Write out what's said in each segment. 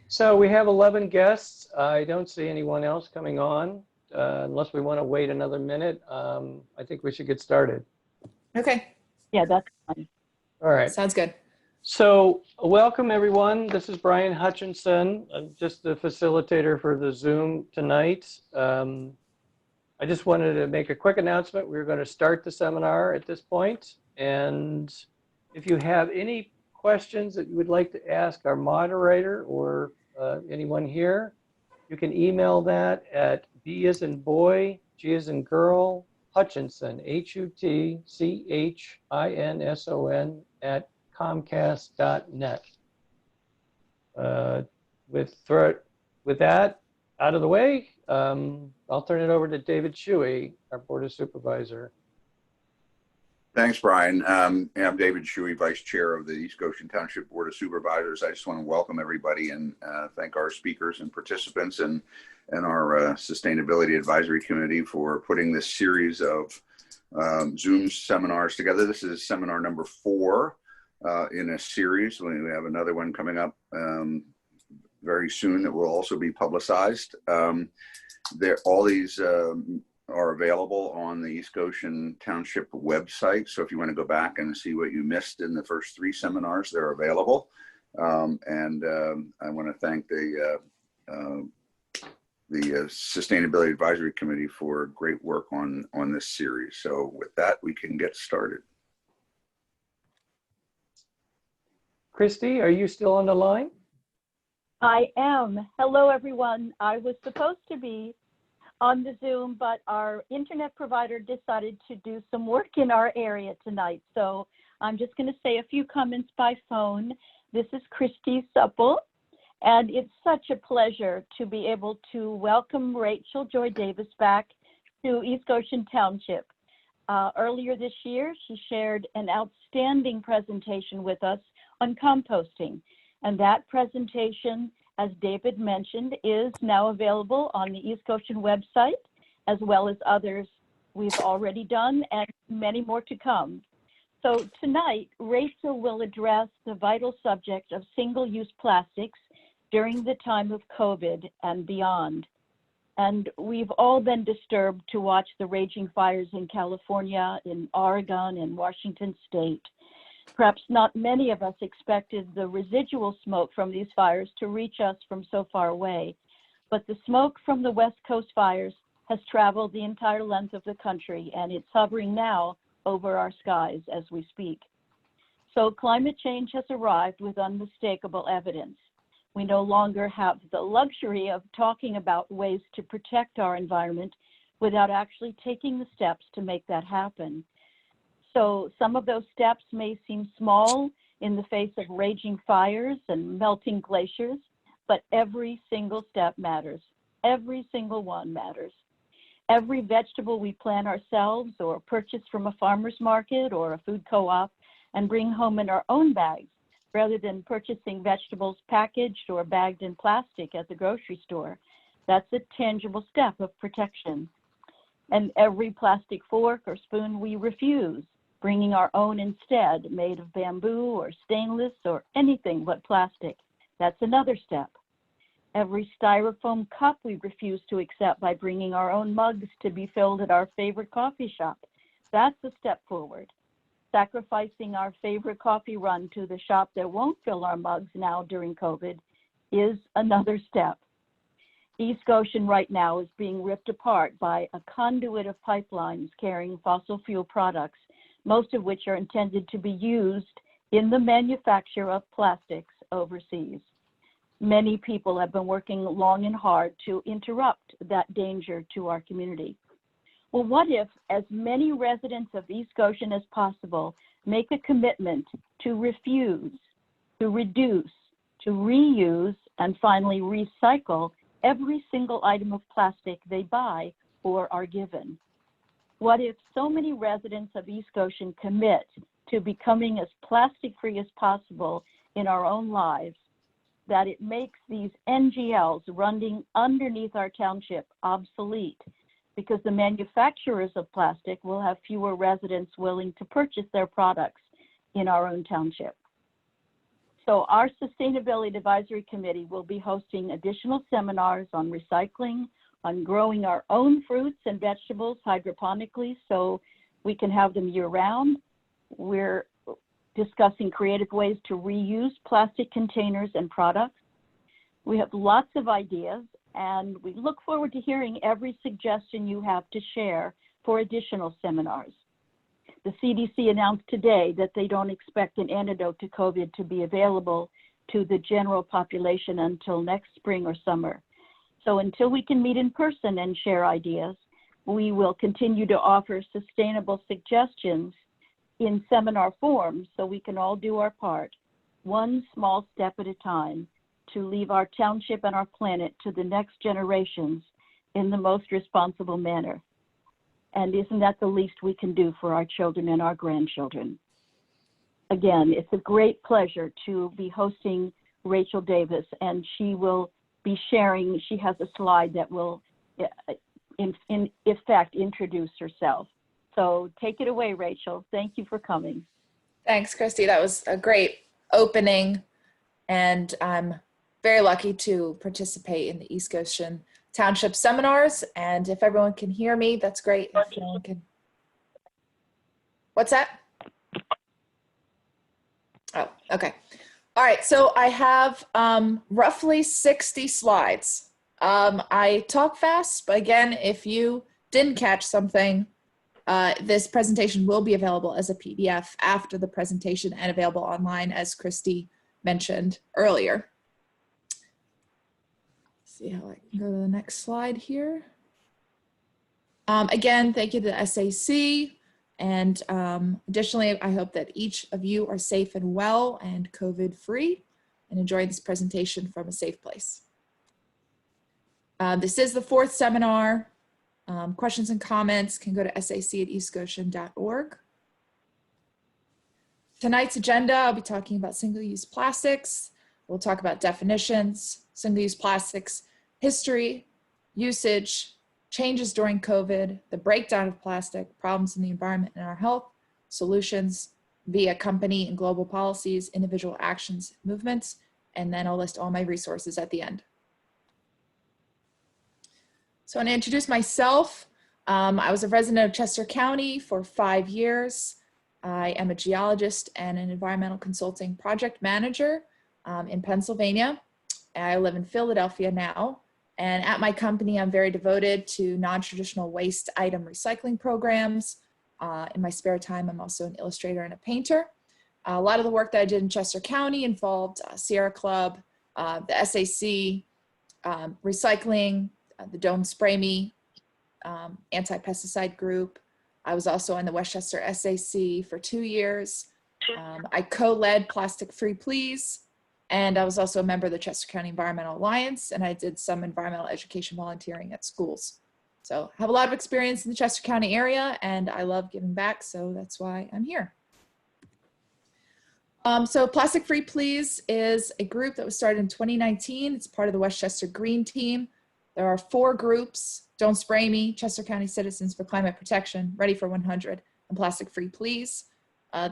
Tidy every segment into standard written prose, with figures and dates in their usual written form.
So we have 11 guests. I don't see anyone else coming on unless we want to wait another minute. I think we should get started. Okay. Yeah, that's fine. All right. Sounds good. So welcome everyone. This is Brian Hutchinson. I'm just the facilitator for the Zoom tonight. I just wanted to make a quick announcement. We're going to start the seminar at this point. And if you have any questions that you would like to ask our moderator or anyone here, you can email that at B as in boy, G as in girl, Hutchinson, HUTCHINSON at Comcast.net. With that out of the way, I'll turn it over to David Shuey, our Board of Supervisor. Thanks, Brian. I'm David Shuey, Vice Chair of the East Goshen Township Board of Supervisors. I just want to welcome everybody and thank our speakers and participants and our Sustainability Advisory Committee for putting this series of Zoom seminars together. This is seminar number 4 in a series. We have another one coming up very soon that will also be publicized. All these are available on the East Goshen Township website. So if you want to go back and see what you missed in the first 3 seminars, they're available. I want to thank the Sustainability Advisory Committee for great work on this series. So with that, we can get started. Christy, are you still on the line? I am. Hello, everyone. I was supposed to be on the Zoom, but our internet provider decided to do some work in our area tonight. So I'm just going to say a few comments by phone. This is Christy Supple, and it's such a pleasure to be able to welcome Rachel Joy Davis back to East Goshen Township. Earlier this year, she shared an outstanding presentation with us on composting, and that presentation, as David mentioned, is now available on the East Goshen website, as well as others we've already done and many more to come. So tonight, Rachel will address the vital subject of single-use plastics during the time of COVID and beyond. And we've all been disturbed to watch the raging fires in California, in Oregon, and Washington State. Perhaps not many of us expected the residual smoke from these fires to reach us from so far away, but the smoke from the West Coast fires has traveled the entire length of the country, and it's hovering now over our skies as we speak. So climate change has arrived with unmistakable evidence. We no longer have the luxury of talking about ways to protect our environment without actually taking the steps to make that happen. So some of those steps may seem small in the face of raging fires and melting glaciers, but every single step matters. Every single one matters. Every vegetable we plant ourselves or purchase from a farmer's market or a food co-op and bring home in our own bags, rather than purchasing vegetables packaged or bagged in plastic at the grocery store, that's a tangible step of protection. And every plastic fork or spoon we refuse, bringing our own instead, made of bamboo or stainless or anything but plastic. That's another step. Every styrofoam cup we refuse to accept by bringing our own mugs to be filled at our favorite coffee shop. That's a step forward. Sacrificing our favorite coffee run to the shop that won't fill our mugs now during COVID is another step. East Goshen right now is being ripped apart by a conduit of pipelines carrying fossil fuel products, most of which are intended to be used in the manufacture of plastics overseas. Many people have been working long and hard to interrupt that danger to our community. Well, what if as many residents of East Goshen as possible make a commitment to refuse, to reduce, to reuse, and finally recycle every single item of plastic they buy or are given? What if so many residents of East Goshen commit to becoming as plastic-free as possible in our own lives that it makes these NGLs running underneath our township obsolete, because the manufacturers of plastic will have fewer residents willing to purchase their products in our own township? So our Sustainability Advisory Committee will be hosting additional seminars on recycling, on growing our own fruits and vegetables hydroponically so we can have them year-round. We're discussing creative ways to reuse plastic containers and products. We have lots of ideas, and we look forward to hearing every suggestion you have to share for additional seminars. The CDC announced today that they don't expect an antidote to COVID to be available to the general population until next spring or summer. So until we can meet in person and share ideas, we will continue to offer sustainable suggestions in seminar form so we can all do our part, one small step at a time, to leave our township and our planet to the next generations in the most responsible manner. And isn't that the least we can do for our children and our grandchildren? Again, it's a great pleasure to be hosting Rachel Davis, and she will be sharing, she has a slide that will, in effect, introduce herself. So take it away, Rachel. Thank you for coming. Thanks, Christy. That was a great opening, and I'm very lucky to participate in the East Goshen Township seminars. And if everyone can hear me, that's great. If no one can. What's that? Oh, okay. All right, so I have roughly 60 slides. I talk fast, but again, if you didn't catch something, this presentation will be available as a PDF after the presentation and available online, as Christy mentioned earlier. Let's see how I can go to the next slide here. Again, thank you to the SAC. And additionally, I hope that each of you are safe and well and COVID-free and enjoy this presentation from a safe place. This is the fourth seminar. Questions and comments can go to sac@eastgoshen.org. Tonight's agenda, I'll be talking about single-use plastics. We'll talk about definitions, single-use plastics, history, usage, changes during COVID, the breakdown of plastic, problems in the environment and our health, solutions via company and global policies, individual actions, movements, and then I'll list all my resources at the end. So I want to introduce myself. I was a resident of Chester County for 5 years. I am a geologist and an environmental consulting project manager in Pennsylvania. I live in Philadelphia now. And at my company, I'm very devoted to non-traditional waste item recycling programs. In my spare time, I'm also an illustrator and a painter. A lot of the work that I did in Chester County involved Sierra Club, the SAC, recycling, the Don't Spray Me anti-pesticide group. I was also in the Westchester SAC for 2 years. I co-led Plastic Free Please. And I was also a member of the Chester County Environmental Alliance, and I did some environmental education volunteering at schools. So I have a lot of experience in the Chester County area, and I love giving back, so that's why I'm here. So Plastic Free Please is a group that was started in 2019. It's part of the Westchester Green Team. There are 4 groups: Don't Spray Me, Chester County Citizens for Climate Protection, Ready for 100, and Plastic Free Please.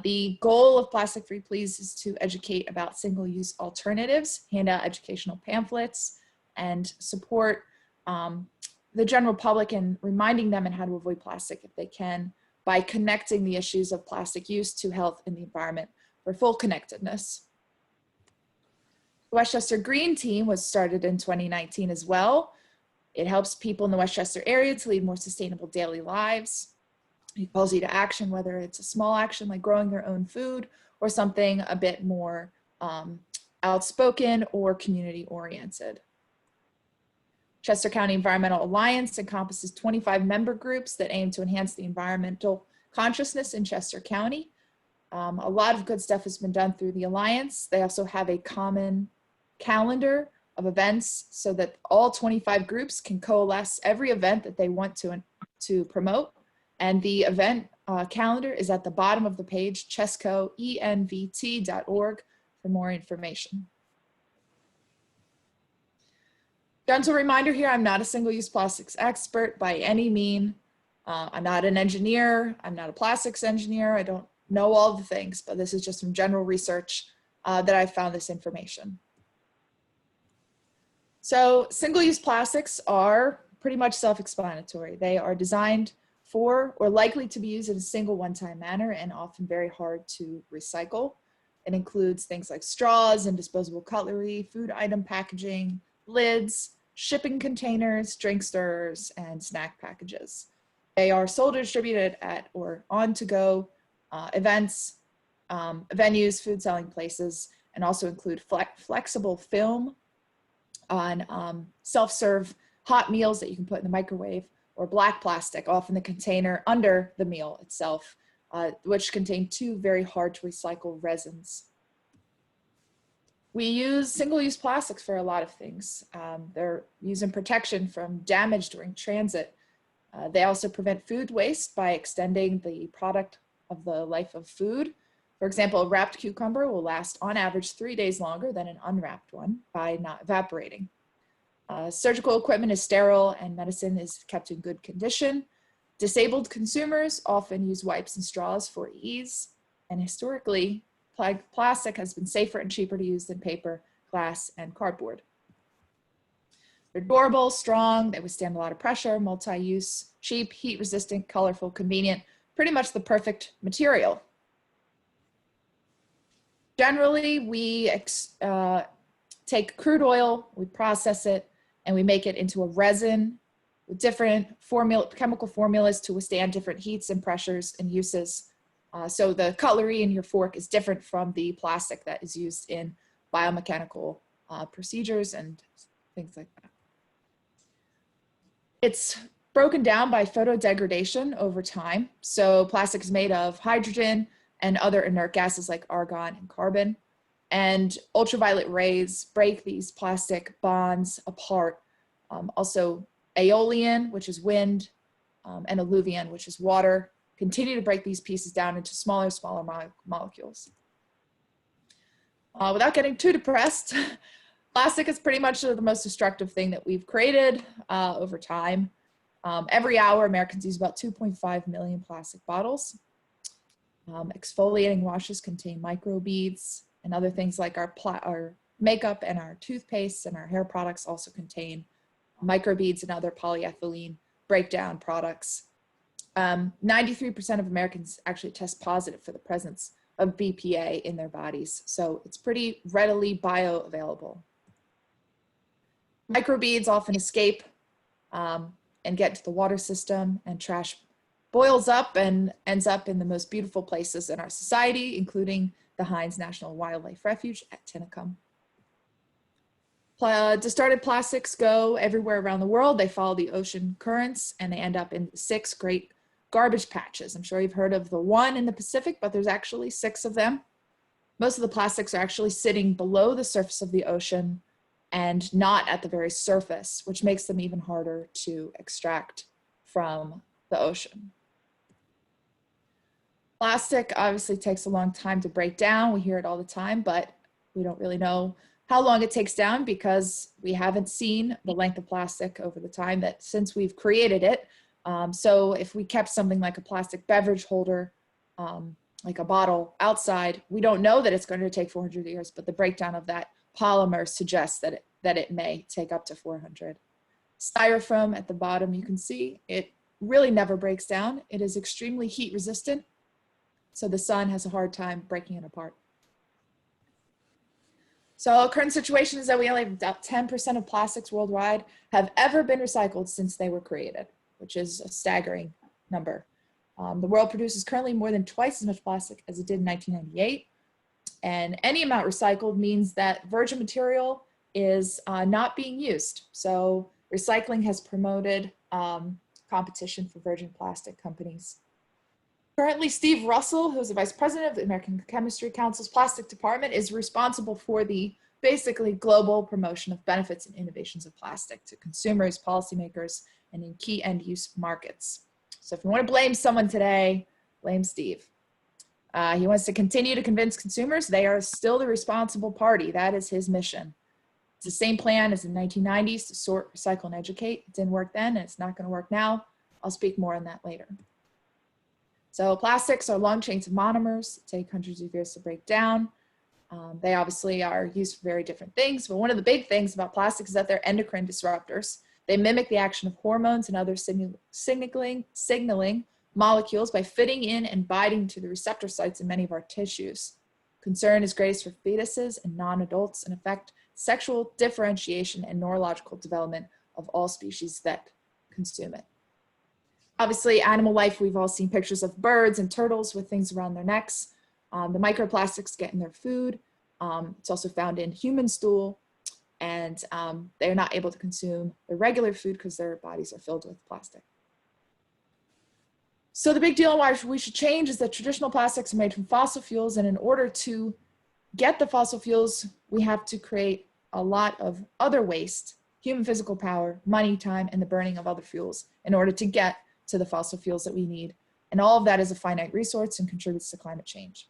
The goal of Plastic Free Please is to educate about single-use alternatives, hand out educational pamphlets, and support the general public in reminding them and how to avoid plastic if they can, by connecting the issues of plastic use to health and the environment for full connectedness. The Westchester Green Team was started in 2019 as well. It helps people in the Westchester area to lead more sustainable daily lives. It calls you to action, whether it's a small action like growing your own food or something a bit more outspoken or community oriented. Chester County Environmental Alliance encompasses 25 member groups that aim to enhance the environmental consciousness in Chester County. A lot of good stuff has been done through the Alliance. They also have a common calendar of events so that all 25 groups can coalesce every event that they want to promote. And the event calendar is at the bottom of the page, chescoenvt.org, for more information. Gentle reminder here, I'm not a single-use plastics expert by any mean. I'm not an engineer. I'm not a plastics engineer. I don't know all the things, but this is just some general research that I found this information. So single-use plastics are pretty much self-explanatory. They are designed for or likely to be used in a single one-time manner and often very hard to recycle. It includes things like straws and disposable cutlery, food item packaging, lids, shipping containers, drink stirrers, and snack packages. They are sold or distributed at or on-to-go events, venues, food selling places, and also include flexible film on self-serve hot meals that you can put in the microwave, or black plastic, often the container under the meal itself, which contain two very hard to recycle resins. We use single-use plastics for a lot of things. They're used in protection from damage during transit. They also prevent food waste by extending the product of the life of food. For example, a wrapped cucumber will last on average 3 days longer than an unwrapped one by not evaporating. Surgical equipment is sterile and medicine is kept in good condition. Disabled consumers often use wipes and straws for ease. And historically, plastic has been safer and cheaper to use than paper, glass, and cardboard. They're durable, strong, they withstand a lot of pressure, multi-use, cheap, heat-resistant, colorful, convenient, pretty much the perfect material. Generally, we take crude oil, we process it, and we make it into a resin with different chemical formulas to withstand different heats and pressures and uses. So the cutlery in your fork is different from the plastic that is used in biomechanical procedures and things like that. It's broken down by photodegradation over time. So plastic is made of hydrogen and other inert gases like argon and carbon. And ultraviolet rays break these plastic bonds apart. Also aeolian, which is wind, and alluvian, which is water, continue to break these pieces down into smaller molecules. Without getting too depressed, plastic is pretty much the most destructive thing that we've created over time. Every hour, Americans use about 2.5 million plastic bottles. Exfoliating washes contain microbeads, and other things like our makeup and our toothpaste and our hair products also contain microbeads and other polyethylene breakdown products. 93% of Americans actually test positive for the presence of BPA in their bodies, so it's pretty readily bioavailable. Microbeads often escape and get to the water system, and trash boils up and ends up in the most beautiful places in our society, including the Hines National Wildlife Refuge at Tinicum. Discarded plastics go everywhere around the world. They follow the ocean currents and they end up in 6 great garbage patches. I'm sure you've heard of the one in the Pacific, but there's actually 6 of them. Most of the plastics are actually sitting below the surface of the ocean and not at the very surface, which makes them even harder to extract from the ocean. Plastic obviously takes a long time to break down. We hear it all the time, but we don't really know how long it takes down because we haven't seen the length of plastic over the time that since we've created it. So if we kept something like a plastic beverage holder, like a bottle outside, we don't know that it's going to take 400 years, but the breakdown of that polymer suggests that it may take up to 400. Styrofoam at the bottom, you can see it really never breaks down. It is extremely heat resistant, so the sun has a hard time breaking it apart. So our current situation is that we only have about 10% of plastics worldwide have ever been recycled since they were created, which is a staggering number. The world produces currently more than twice as much plastic as it did in 1998. And any amount recycled means that virgin material is not being used. So recycling has promoted competition for virgin plastic companies. Currently, Steve Russell, who's the vice president of the American Chemistry Council's plastic department, is responsible for the basically global promotion of benefits and innovations of plastic to consumers, policymakers, and in key end use markets. So if you want to blame someone today, blame Steve. He wants to continue to convince consumers they are still the responsible party. That is his mission. It's the same plan as in the 1990s to sort, recycle, and educate. It didn't work then, and it's not going to work now. I'll speak more on that later. So plastics are long chains of monomers that take hundreds of years to break down. They obviously are used for very different things, but one of the big things about plastics is that they're endocrine disruptors. They mimic the action of hormones and other signaling molecules by fitting in and binding to the receptor sites in many of our tissues. Concern is greatest for fetuses and non-adults and affect sexual differentiation and neurological development of all species that consume it. Obviously, animal life, we've all seen pictures of birds and turtles with things around their necks. The microplastics get in their food. It's also found in human stool, and they're not able to consume the regular food because their bodies are filled with plastic. So the big deal and why we should change is that traditional plastics are made from fossil fuels, and in order to get the fossil fuels, we have to create a lot of other waste, human physical power, money, time, and the burning of other fuels in order to get to the fossil fuels that we need. And all of that is a finite resource and contributes to climate change.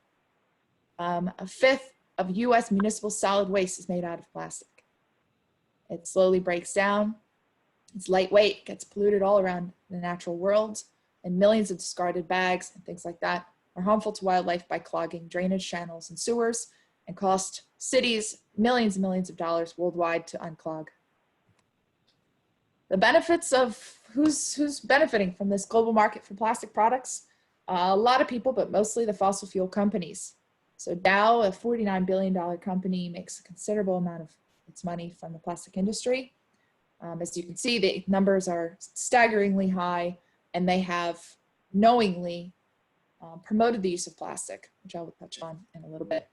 A fifth of US municipal solid waste is made out of plastic. It slowly breaks down. It's lightweight, gets polluted all around the natural world, and millions of discarded bags and things like that are harmful to wildlife by clogging drainage channels and sewers and cost cities millions and millions of dollars worldwide to unclog. The benefits of who's benefiting from this global market for plastic products? A lot of people, but mostly the fossil fuel companies. So Dow, a $49 billion company, makes a considerable amount of its money from the plastic industry. As you can see, the numbers are staggeringly high, and they have knowingly promoted the use of plastic, which I will touch on in a little bit.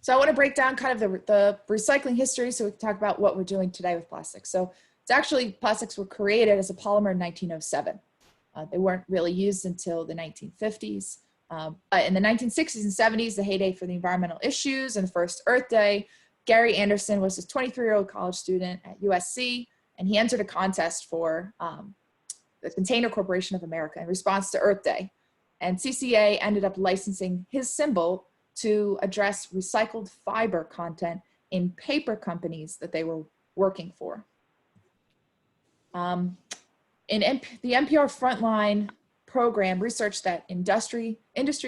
So I want to break down kind of the recycling history so we can talk about what we're doing today with plastics. So it's actually, plastics were created as a polymer in 1907. They weren't really used until the 1950s. In the 1960s and 70s, the heyday for the environmental issues and the first Earth Day, Gary Anderson was a 23-year-old college student at USC, and he entered a contest for the Container Corporation of America in response to Earth Day. And CCA ended up licensing his symbol to address recycled fiber content in paper companies that they were working for. The NPR Frontline program researched that industry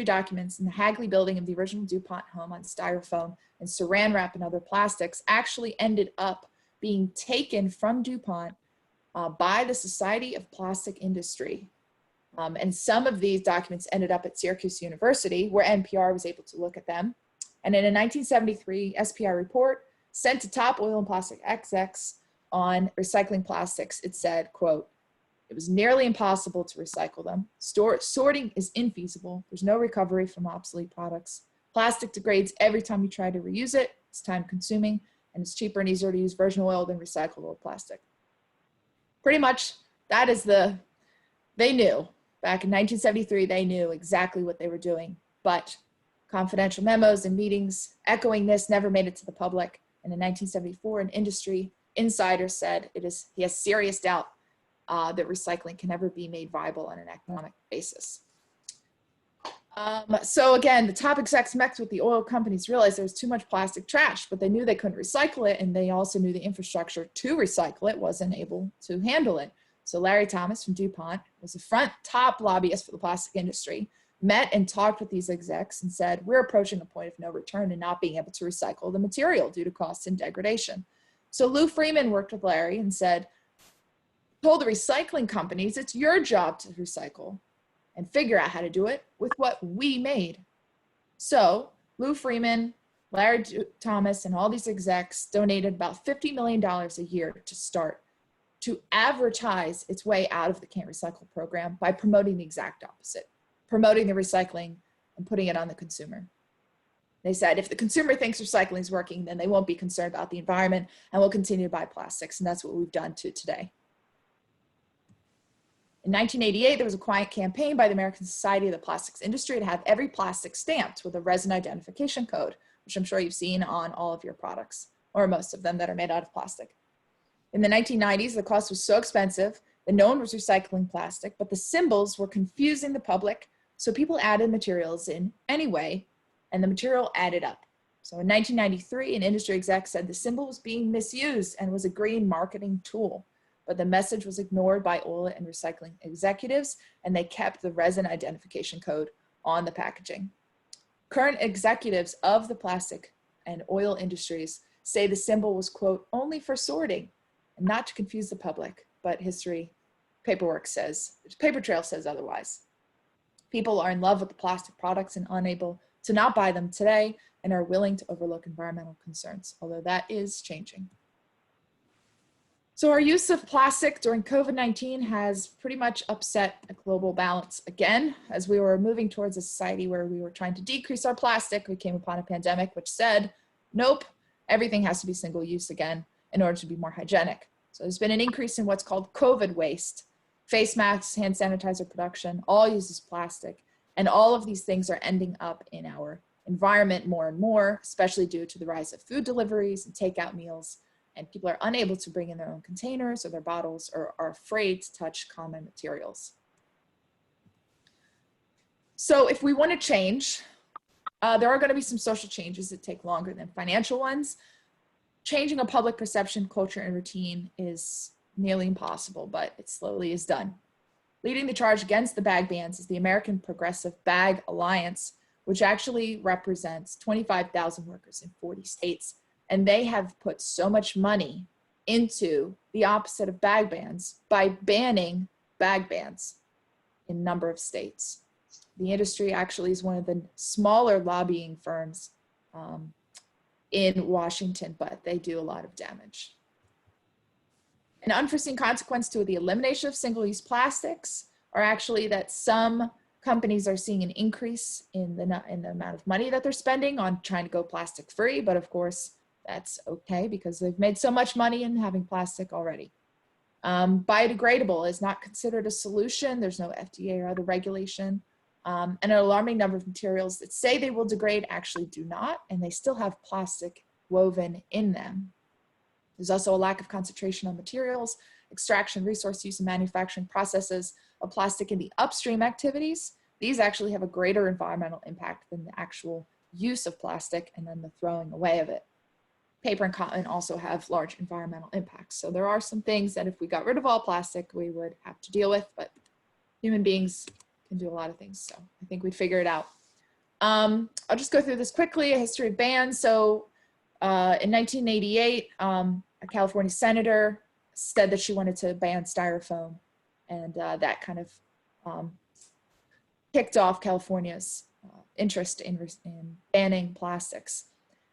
documents in the Hagley building of the original DuPont home on styrofoam and saran wrap and other plastics actually ended up being taken from DuPont by the Society of Plastic Industry. And some of these documents ended up at Syracuse University, where NPR was able to look at them. And in a 1973 SPI report sent to top oil and plastic execs on recycling plastics, it said, quote, "It was nearly impossible to recycle them. Sorting is infeasible. There's no recovery from obsolete products. Plastic degrades every time you try to reuse it. It's time consuming, and it's cheaper and easier to use virgin oil than recycled old plastic." Pretty much, that is they knew. Back in 1973, they knew exactly what they were doing, but confidential memos and meetings echoing this never made it to the public. And in 1974, an industry insider said he has serious doubt that recycling can ever be made viable on an economic basis. So again, the top execs met with the oil companies, realized there was too much plastic trash, but they knew they couldn't recycle it, and they also knew the infrastructure to recycle it wasn't able to handle it. So Larry Thomas from DuPont was the top lobbyist for the plastic industry, met and talked with these execs and said, "We're approaching a point of no return and not being able to recycle the material due to cost and degradation." So Lou Freeman worked with Larry and told the recycling companies, "It's your job to recycle and figure out how to do it with what we made." So Lou Freeman, Larry Thomas, and all these execs donated about $50 million a year to advertise its way out of the Can't Recycle program by promoting the exact opposite, promoting the recycling and putting it on the consumer. They said, if the consumer thinks recycling is working, then they won't be concerned about the environment and will continue to buy plastics. And that's what we've done to today. In 1988, there was a quiet campaign by the American Society of the Plastics Industry to have every plastic stamped with a resin identification code, which I'm sure you've seen on all of your products, or most of them that are made out of plastic. In the 1990s, the cost was so expensive that no one was recycling plastic, but the symbols were confusing the public, so people added materials in anyway, and the material added up. So in 1993, an industry exec said the symbol was being misused and was a green marketing tool, but the message was ignored by oil and recycling executives, and they kept the resin identification code on the packaging. Current executives of the plastic and oil industries say the symbol was, quote, only for sorting and not to confuse the public, but history, paper trail says otherwise. People are in love with the plastic products and unable to not buy them today and are willing to overlook environmental concerns, although that is changing. So our use of plastic during COVID-19 has pretty much upset a global balance again. As we were moving towards a society where we were trying to decrease our plastic, we came upon a pandemic which said, nope, everything has to be single use again in order to be more hygienic. So there's been an increase in what's called COVID waste. Face masks, hand sanitizer production, all uses plastic. And all of these things are ending up in our environment more and more, especially due to the rise of food deliveries and takeout meals. And people are unable to bring in their own containers or their bottles or are afraid to touch common materials. So if we want to change, there are going to be some social changes that take longer than financial ones. Changing a public perception, culture, and routine is nearly impossible, but it slowly is done. Leading the charge against the bag bans is the American Progressive Bag Alliance, which actually represents 25,000 workers in 40 states. And they have put so much money into the opposite of bag bans by banning bag bans in a number of states. The industry actually is one of the smaller lobbying firms in Washington, but they do a lot of damage. An unforeseen consequence to the elimination of single-use plastics are actually that some companies are seeing an increase in the amount of money that they're spending on trying to go plastic-free, but of course, that's okay because they've made so much money in having plastic already. Biodegradable is not considered a solution. There's no FDA or other regulation. And an alarming number of materials that say they will degrade actually do not, and they still have plastic woven in them. There's also a lack of concentration on materials, extraction, resource use, and manufacturing processes of plastic in the upstream activities. These actually have a greater environmental impact than the actual use of plastic and then the throwing away of it. Paper and cotton also have large environmental impacts. So there are some things that if we got rid of all plastic, we would have to deal with, but human beings can do a lot of things. So I think we'd figure it out. I'll just go through this quickly, a history of bans. So in 1988, a California senator said that she wanted to ban Styrofoam, and that kind of kicked off California's interest in banning plastics.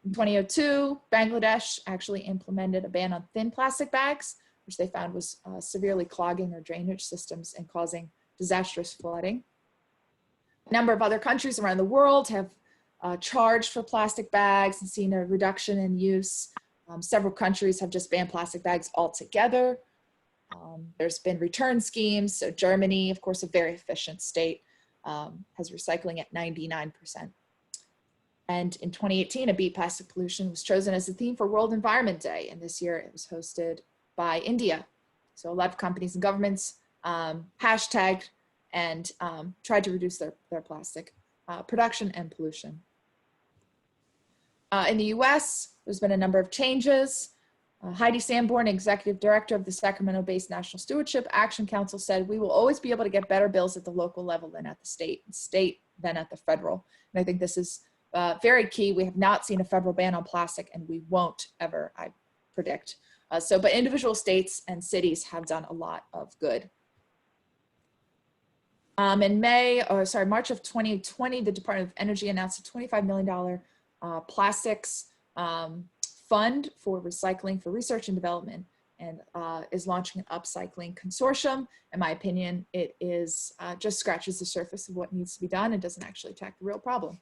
In 2002, Bangladesh actually implemented a ban on thin plastic bags, which they found was severely clogging their drainage systems and causing disastrous flooding. A number of other countries around the world have charged for plastic bags and seen a reduction in use. Several countries have just banned plastic bags altogether. There's been return schemes. So Germany, of course, a very efficient state, has recycling at 99%. And in 2018, a beat plastic pollution was chosen as the theme for World Environment Day. And this year it was hosted by India. So a lot of companies and governments hashtagged and tried to reduce their plastic production and pollution. In the US, there's been a number of changes. Heidi Sanborn, executive director of the Sacramento-based National Stewardship Action Council, said, "We will always be able to get better bills at the local level than at the state than at the federal." And I think this is very key. We have not seen a federal ban on plastic, and we won't ever, I predict. But individual states and cities have done a lot of good. In March of 2020, the Department of Energy announced a $25 million plastics fund for recycling for research and development, and is launching an upcycling consortium. In my opinion, it is just scratches the surface of what needs to be done and doesn't actually attack the real problem.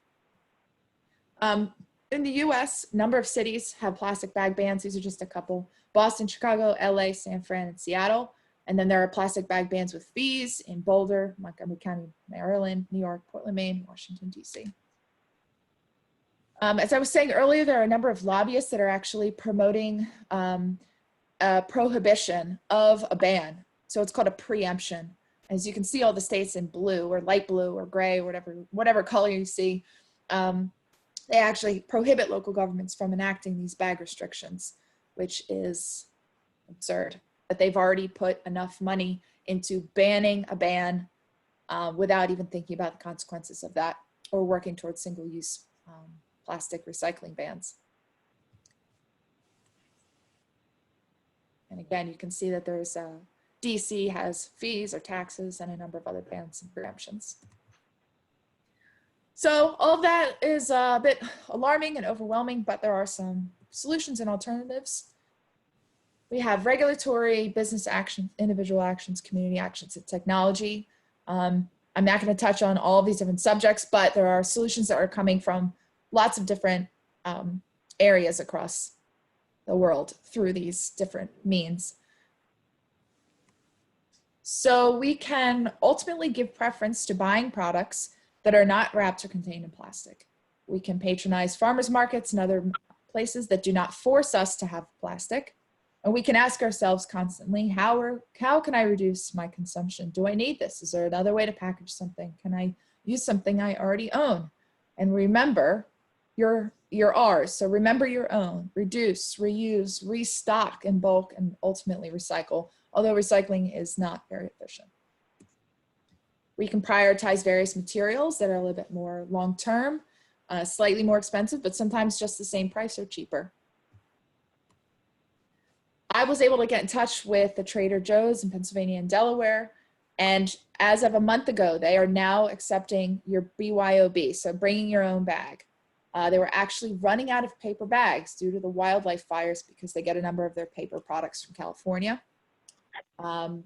In the US, a number of cities have plastic bag bans. These are just a couple: Boston, Chicago, LA, San Fran, and Seattle. And then there are plastic bag bans with fees in Boulder, Montgomery County, Maryland, New York, Portland, Maine, Washington, DC. As I was saying earlier, there are a number of lobbyists that are actually promoting a prohibition of a ban. So it's called a preemption. As you can see, all the states in blue or light blue or gray, or whatever color you see, they actually prohibit local governments from enacting these bag restrictions, which is absurd. But they've already put enough money into banning a ban without even thinking about the consequences of that. or working towards single-use plastic recycling bans. And again, you can see that there's DC has fees or taxes and a number of other bans and preemptions. So all of that is a bit alarming and overwhelming, but there are some solutions and alternatives. We have regulatory, business actions, individual actions, community actions, and technology. I'm not going to touch on all of these different subjects, but there are solutions that are coming from lots of different areas across the world through these different means. So we can ultimately give preference to buying products that are not wrapped or contained in plastic. We can patronize farmers markets and other places that do not force us to have plastic. And we can ask ourselves constantly, how can I reduce my consumption? Do I need this? Is there another way to package something? Can I use something I already own? And remember, you're ours. So remember your own. Reduce, reuse, restock in bulk, and ultimately recycle, although recycling is not very efficient. We can prioritize various materials that are a little bit more long-term, slightly more expensive, but sometimes just the same price or cheaper. I was able to get in touch with the Trader Joe's in Pennsylvania and Delaware, and as of a month ago, they are now accepting your BYOB, so bringing your own bag. They were actually running out of paper bags due to the wildlife fires because they get a number of their paper products from California.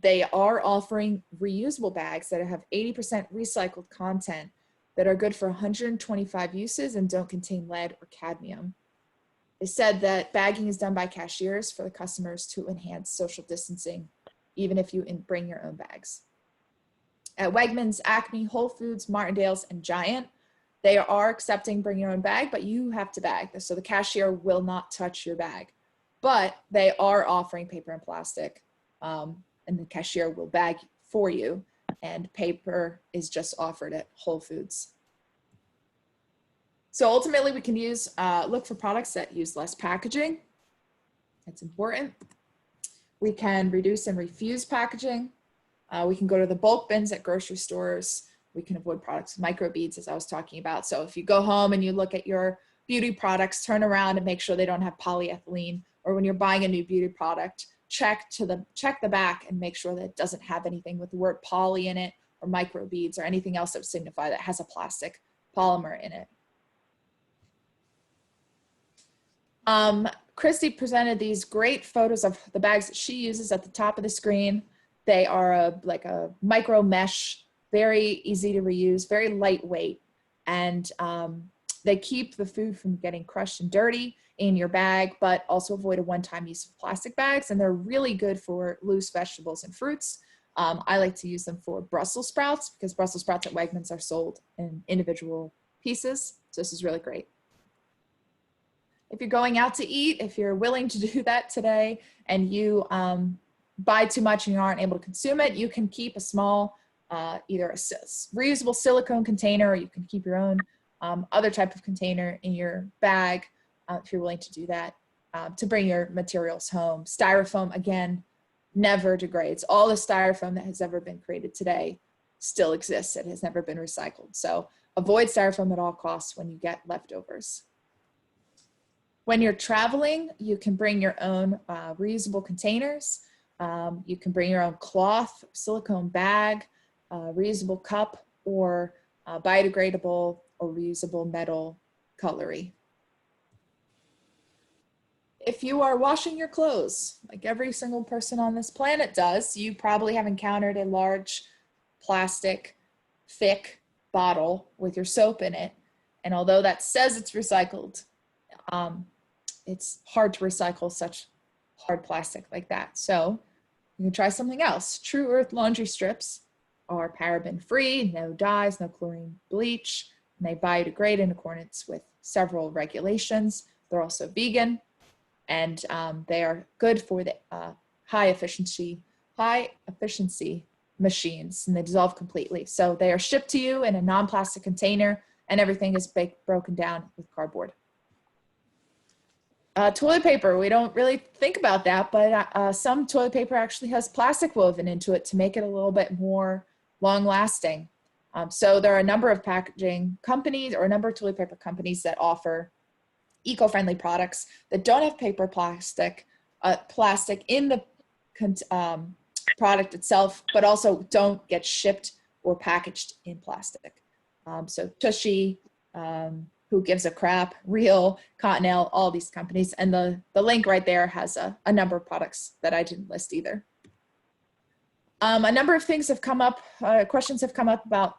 They are offering reusable bags that have 80% recycled content that are good for 125 uses and don't contain lead or cadmium. They said that bagging is done by cashiers for the customers to enhance social distancing, even if you bring your own bags. At Wegmans, Acme, Whole Foods, Martindale's, and Giant, they are accepting bring your own bag, but you have to bag this. So the cashier will not touch your bag, but they are offering paper and plastic, and the cashier will bag for you, and paper is just offered at Whole Foods. So ultimately we can use, look for products that use less packaging. It's important. We can reduce and refuse packaging. We can go to the bulk bins at grocery stores. We can avoid products with microbeads, as I was talking about. So if you go home and you look at your beauty products, turn around and make sure they don't have polyethylene, or when you're buying a new beauty product, check the back and make sure that it doesn't have anything with the word poly in it, or microbeads, or anything else that would signify that has a plastic polymer in it. Christy presented these great photos of the bags that she uses at the top of the screen. They are like a micro mesh, very easy to reuse, very lightweight, and they keep the food from getting crushed and dirty in your bag, but also avoid a one-time use of plastic bags, and they're really good for loose vegetables and fruits. I like to use them for Brussels sprouts because Brussels sprouts at Wegmans are sold in individual pieces, so this is really great. If you're going out to eat, if you're willing to do that today and you buy too much and you aren't able to consume it, you can keep a small, either a reusable silicone container, or you can keep your own other type of container in your bag if you're willing to do that, to bring your materials home. Styrofoam, again, never degrades. All the styrofoam that has ever been created today still exists. It has never been recycled. So avoid styrofoam at all costs when you get leftovers. When you're traveling, you can bring your own reusable containers. You can bring your own cloth, silicone bag, reusable cup, or biodegradable or reusable metal cutlery. If you are washing your clothes, like every single person on this planet does, you probably have encountered a large plastic, thick bottle with your soap in it. And although that says it's recycled, it's hard to recycle such hard plastic like that. So you can try something else. True Earth laundry strips are paraben free, no dyes, no chlorine bleach, and they biodegrade in accordance with several regulations. They're also vegan, and they are good for the high efficiency machines, and they dissolve completely. So they are shipped to you in a non-plastic container, and everything is broken down with cardboard. Toilet paper, we don't really think about that, but some toilet paper actually has plastic woven into it to make it a little bit more long-lasting. So there are a number of packaging companies or a number of toilet paper companies that offer eco-friendly products that don't have paper plastic in the product itself, but also don't get shipped or packaged in plastic. So Tushy, Who Gives a Crap, Real, Cottonelle, all these companies. And the link right there has a number of products that I didn't list either. A number of things have come up, questions have come up about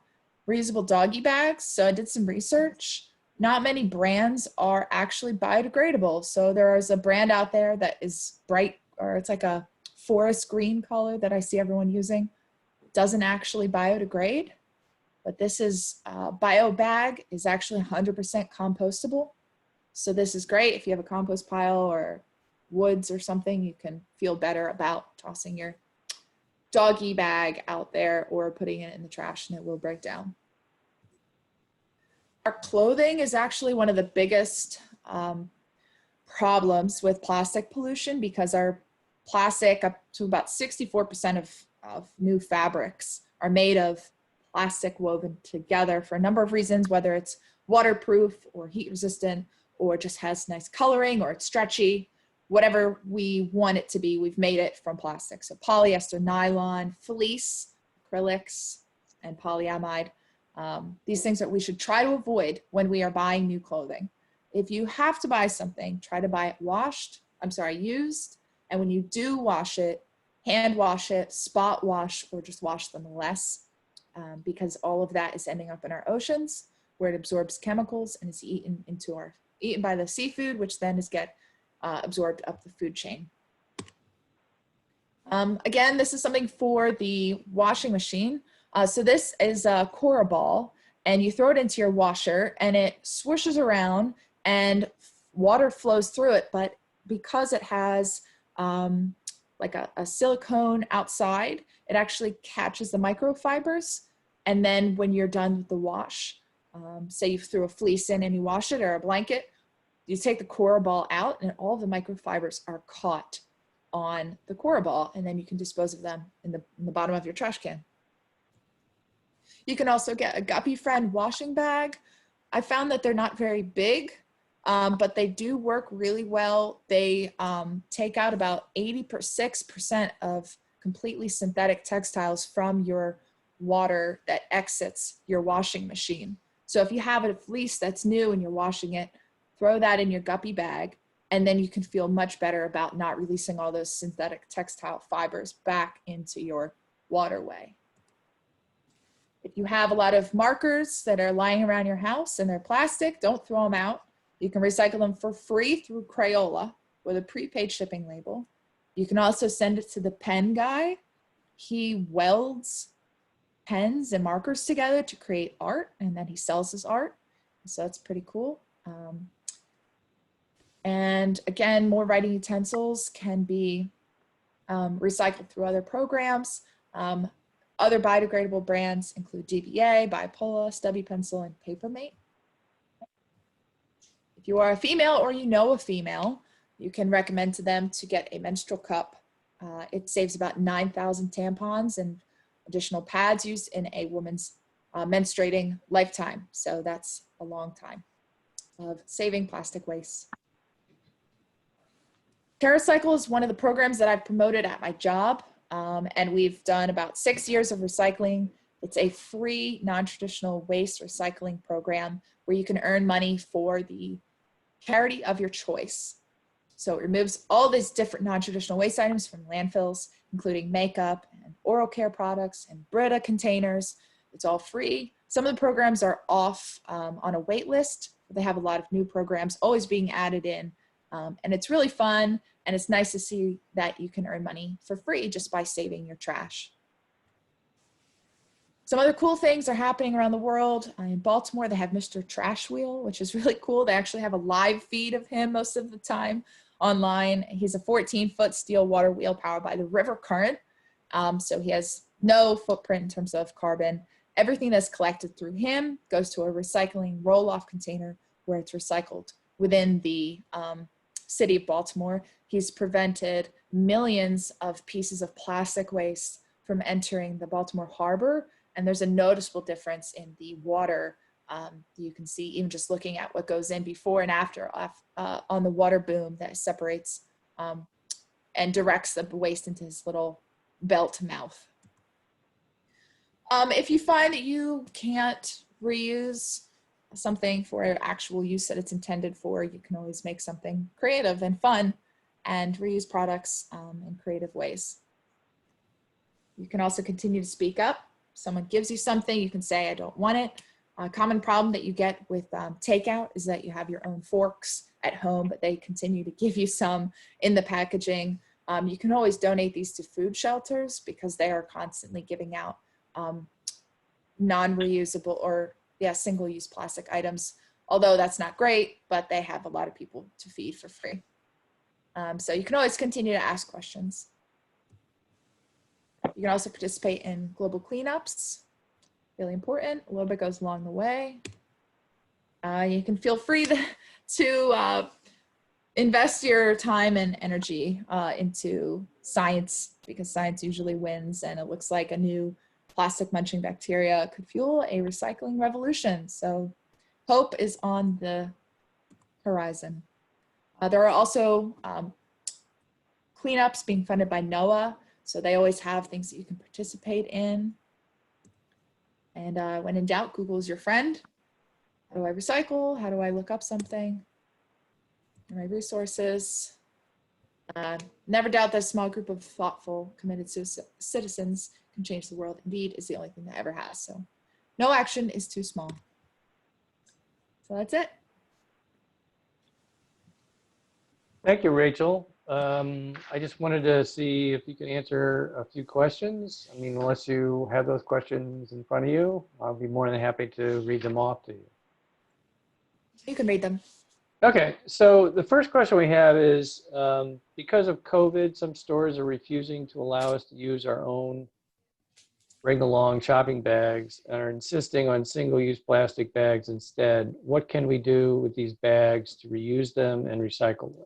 reusable doggy bags. So I did some research. Not many brands are actually biodegradable. So there is a brand out there that is bright, or it's like a forest green color that I see everyone using. Doesn't actually biodegrade, but this is bio bag is actually 100% compostable. So this is great if you have a compost pile or woods or something, you can feel better about tossing your doggy bag out there or putting it in the trash and it will break down. Our clothing is actually one of the biggest problems with plastic pollution because our plastic, up to about 64% of new fabrics are made of plastic woven together for a number of reasons, whether it's waterproof or heat resistant or just has nice coloring or it's stretchy. Whatever we want it to be, we've made it from plastic. So polyester, nylon, fleece, acrylics, and polyamide. These things that we should try to avoid when we are buying new clothing. If you have to buy something, try to buy it used. And when you do wash it, hand wash it, spot wash, or just wash them less because all of that is ending up in our oceans where it absorbs chemicals and is eaten by the seafood, which then is absorbed up the food chain. Again, this is something for the washing machine. So this is a Cora ball and you throw it into your washer and it swooshes around and water flows through it. But because it has like a silicone outside, it actually catches the microfibers. And then when you're done with the wash, say you threw a fleece in and you wash it or a blanket, you take the Cora ball out and all the microfibers are caught on the Cora ball and then you can dispose of them in the bottom of your trash can. You can also get a Guppy Friend washing bag. I found that they're not very big, but they do work really well. They take out about 86% of completely synthetic textiles from your water that exits your washing machine. So if you have a fleece that's new and you're washing it, throw that in your Guppy bag, and then you can feel much better about not releasing all those synthetic textile fibers back into your waterway. If you have a lot of markers that are lying around your house and they're plastic, don't throw them out. You can recycle them for free through Crayola with a prepaid shipping label. You can also send it to the pen guy. He welds pens and markers together to create art, and then he sells his art. So that's pretty cool. And again, more writing utensils can be recycled through other programs. Other biodegradable brands include DBA, Bipolar, Stubby Pencil, and Papermate. If you are a female or you know a female, you can recommend to them to get a menstrual cup. It saves about 9,000 tampons and additional pads used in a woman's menstruating lifetime. So that's a long time of saving plastic waste. Paracycle is one of the programs that I've promoted at my job. And we've done about 6 years of recycling. It's a free non-traditional waste recycling program where you can earn money for the charity of your choice. So it removes all these different non-traditional waste items from landfills, including makeup and oral care products and Brita containers. It's all free. Some of the programs are off on a wait list. They have a lot of new programs always being added in. And it's really fun, and it's nice to see that you can earn money for free just by saving your trash. Some other cool things are happening around the world. In Baltimore, they have Mr. Trash Wheel, which is really cool. They actually have a live feed of him most of the time online. He's a 14-foot steel water wheel powered by the river current. So he has no footprint in terms of carbon. Everything that's collected through him goes to a recycling roll-off container where it's recycled within the city of Baltimore. He's prevented millions of pieces of plastic waste from entering the Baltimore harbor And there's a noticeable difference in the water. You can see even just looking at what goes in before and after on the water boom that separates and directs the waste into his little belt mouth. If you find that you can't reuse something for actual use that it's intended for, you can always make something creative and fun and reuse products in creative ways. You can also continue to speak up. Someone gives you something, you can say, I don't want it. A common problem that you get with takeout is that you have your own forks at home, but they continue to give you some in the packaging. You can always donate these to food shelters because they are constantly giving out non-reusable or single-use plastic items, although that's not great, but they have a lot of people to feed for free. So you can always continue to ask questions. You can also participate in global cleanups, really important. A little bit goes along the way. You can feel free to invest your time and energy into science, because science usually wins, and it looks like a new plastic munching bacteria could fuel a recycling revolution. So hope is on the horizon. There are also cleanups being funded by NOAA. So they always have things that you can participate in. And when in doubt, Google is your friend. How do I recycle? How do I look up something? My resources. Never doubt that a small group of thoughtful, committed citizens can change the world. Indeed, is the only thing that ever has. So no action is too small. So that's it. Thank you, Rachel. I just wanted to see if you could answer a few questions. I mean, unless you have those questions in front of you, I'll be more than happy to read them off to you. You can read them. Okay, so the first question we have is, because of COVID, some stores are refusing to allow us to use our own bring-along shopping bags and are insisting on single-use plastic bags instead. What can we do with these bags to reuse them and recycle them?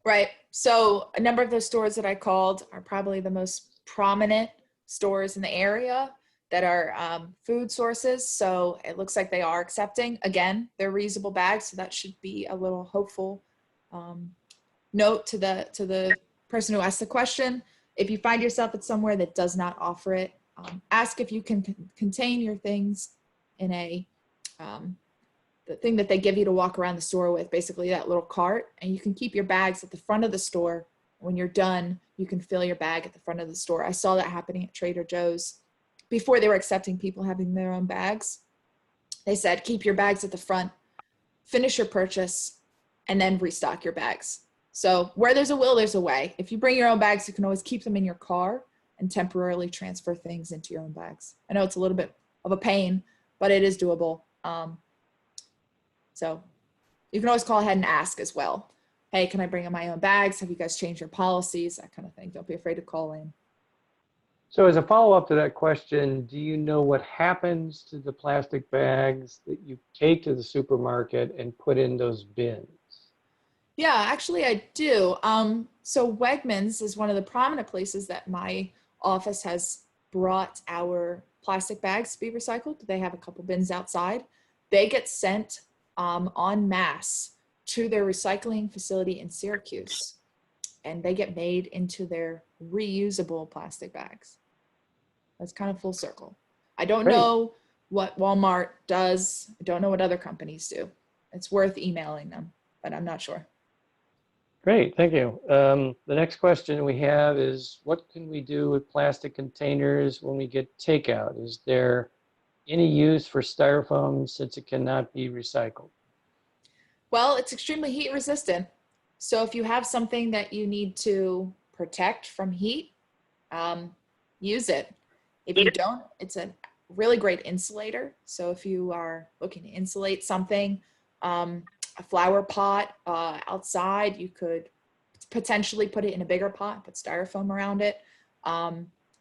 Right. So a number of those stores that I called are probably the most prominent stores in the area that are food sources. So it looks like they are accepting. Again, they're reusable bags, so that should be a little hopeful note to the person who asked the question. If you find yourself at somewhere that does not offer it, ask if you can contain your things in a the thing that they give you to walk around the store with, basically that little cart, and you can keep your bags at the front of the store. When you're done, you can fill your bag at the front of the store. I saw that happening at Trader Joe's before they were accepting people having their own bags. They said, keep your bags at the front, finish your purchase, and then restock your bags. So where there's a will, there's a way. If you bring your own bags, you can always keep them in your car and temporarily transfer things into your own bags. I know it's a little bit of a pain, but it is doable. So you can always call ahead and ask as well. Hey, can I bring in my own bags? Have you guys changed your policies? That kind of thing. Don't be afraid to call in. So as a follow-up to that question, do you know what happens to the plastic bags that you take to the supermarket and put in those bins? Yeah, actually I do. So Wegmans is one of the prominent places that my office has brought our plastic bags to be recycled. They have a couple bins outside. They get sent en masse to their recycling facility in Syracuse, and they get made into their reusable plastic bags. That's kind of full circle. I don't know what Walmart does. I don't know what other companies do. It's worth emailing them, but I'm not sure. Great, thank you. The next question we have is, what can we do with plastic containers when we get takeout? Is there any use for styrofoam since it cannot be recycled? Well, it's extremely heat resistant. So if you have something that you need to protect from heat, use it. If you don't, it's a really great insulator. So if you are looking to insulate something, a flower pot outside, you could potentially put it in a bigger pot, put styrofoam around it.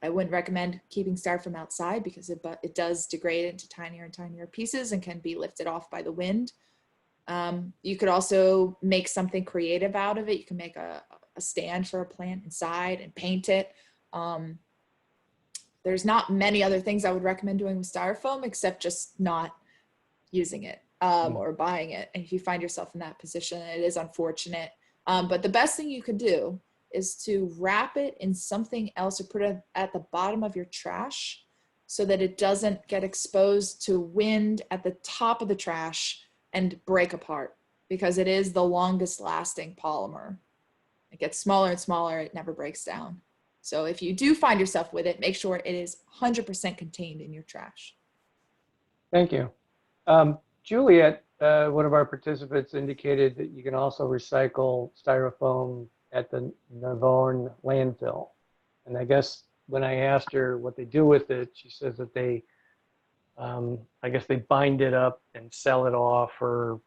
I wouldn't recommend keeping styrofoam outside because it does degrade into tinier and tinier pieces and can be lifted off by the wind. You could also make something creative out of it. You can make a stand for a plant inside and paint it. there's not many other things I would recommend doing with styrofoam except just not using it or buying it. And if you find yourself in that position, it is unfortunate. But the best thing you could do is to wrap it in something else or put it at the bottom of your trash so that it doesn't get exposed to wind at the top of the trash and break apart, because it is the longest lasting polymer. It gets smaller and smaller, it never breaks down. So if you do find yourself with it, make sure it is 100% contained in your trash. Thank you. Juliet, one of our participants, indicated that you can also recycle styrofoam at the Navorn landfill. And I guess when I asked her what they do with it, she says that they, I guess they bind it up and sell it off, or,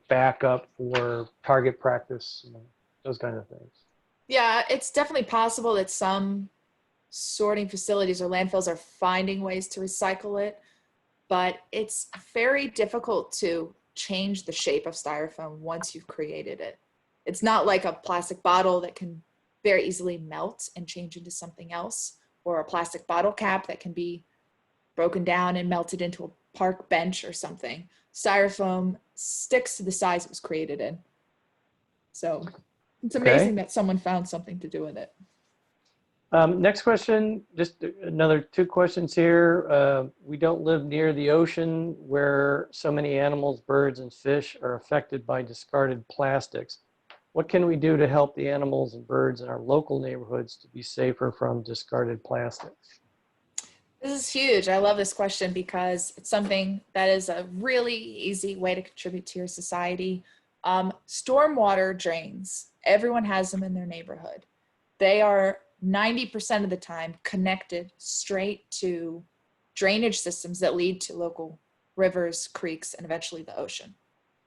back up for target practice, those kinds of things. Yeah, it's definitely possible that some sorting facilities or landfills are finding ways to recycle it, but it's very difficult to change the shape of styrofoam once you've created it. It's not like a plastic bottle that can very easily melt and change into something else, or a plastic bottle cap that can be broken down and melted into a park bench or something. Styrofoam sticks to the size it was created in. So it's amazing that someone found something to do with it. Next question, just another 2 questions here. We don't live near the ocean where so many animals, birds, and fish are affected by discarded plastics. What can we do to help the animals and birds in our local neighborhoods to be safer from discarded plastics? This is huge. I love this question because it's something that is a really easy way to contribute to your society. Stormwater drains, everyone has them in their neighborhood. They are 90% of the time connected straight to drainage systems that lead to local rivers, creeks, and eventually the ocean.